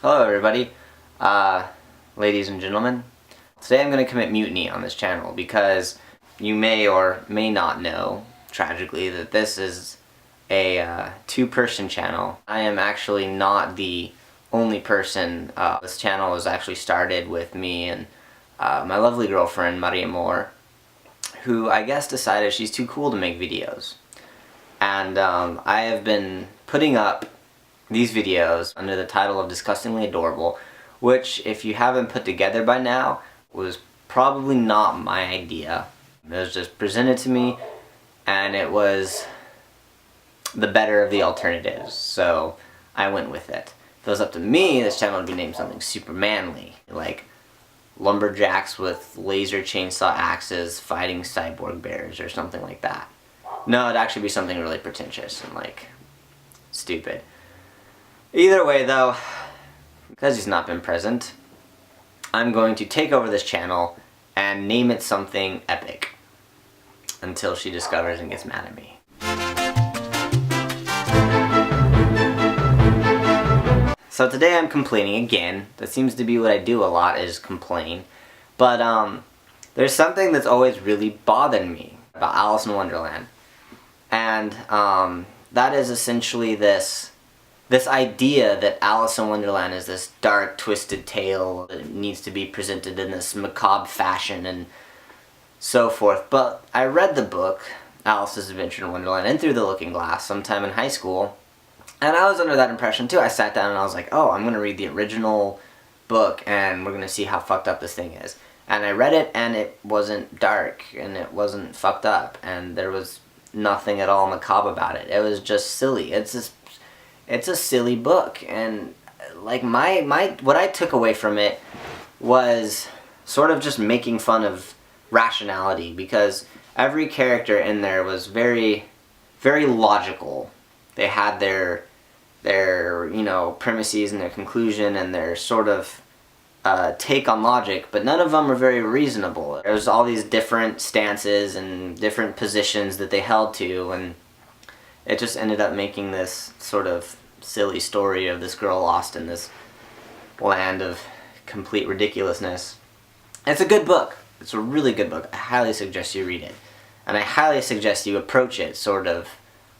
Hello everybody, ladies and gentlemen. Today I'm going to commit mutiny on this channel because you may or may not know, tragically, that this is a two-person channel. I am actually not the only person. This channel was actually started with me and my lovely girlfriend, Maria Moore, who I guess decided she's too cool to make videos. And I have been putting up these videos under the title of Disgustingly Adorable, which, if you haven't put together by now, was probably not my idea. It was just presented to me, and it was the better of the alternatives, so I went with it. If it was up to me, this channel would be named something super manly, like lumberjacks with laser chainsaw axes fighting cyborg bears or something like that. No, it'd actually be something really pretentious and like stupid. Either way though, because he's not been present, I'm going to take over this channel and name it something epic until she discovers and gets mad at me. So today I'm complaining again. That seems to be what I do a lot, is complain. But there's something that's always really bothered me about Alice in Wonderland. And that is essentially this idea that Alice in Wonderland is this dark, twisted tale that needs to be presented in this macabre fashion and so forth. But I read the book, Alice's Adventure in Wonderland, and Through the Looking Glass sometime in high school, and I was under that impression too. I sat down and I was like, oh, I'm going to read the original book and we're going to see how fucked up this thing is. And I read it and it wasn't dark and it wasn't fucked up and there was nothing at all macabre about it. It was just silly. It's a silly book, and like what I took away from it was sort of just making fun of rationality, because every character in there was very, very logical. They had their you know, premises and their conclusion and their sort of take on logic, but none of them were very reasonable. There was all these different stances and different positions that they held to, and it just ended up making this sort of silly story of this girl lost in this land of complete ridiculousness. It's a good book. It's a really good book. I highly suggest you read it. And I highly suggest you approach it sort of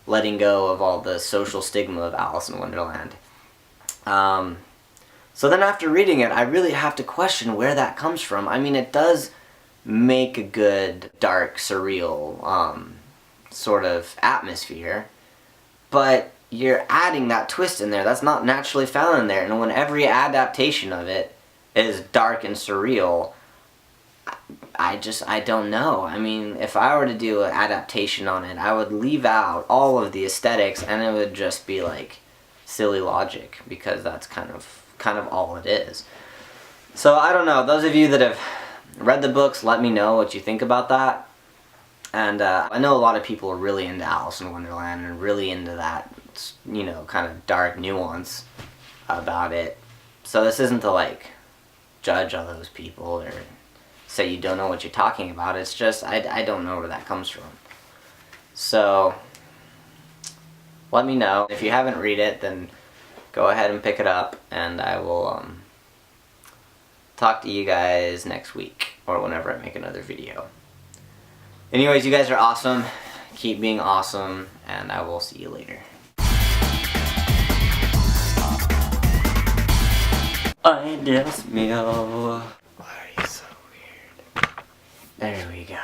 letting go of all the social stigma of Alice in Wonderland. So then after reading it, I really have to question where that comes from. I mean, it does make a good, dark, surreal sort of atmosphere, but you're adding that twist in there that's not naturally found in there. And when every adaptation of it is dark and surreal, I don't know. I mean, if I were to do an adaptation on it, I would leave out all of the aesthetics and it would just be like silly logic, because that's kind of all it is. So I don't know. Those of you that have read the books, let me know what you think about that. And I know a lot of people are really into Alice in Wonderland and really into that, you know, kind of dark nuance about it. So this isn't to like judge all those people or say you don't know what you're talking about. It's just I don't know where that comes from. So let me know. If you haven't read it, then go ahead and pick it up, and I will talk to you guys next week or whenever I make another video. Anyways, you guys are awesome. Keep being awesome, and I will see you later. Ay, Dios mío. Why are you so weird? There we go.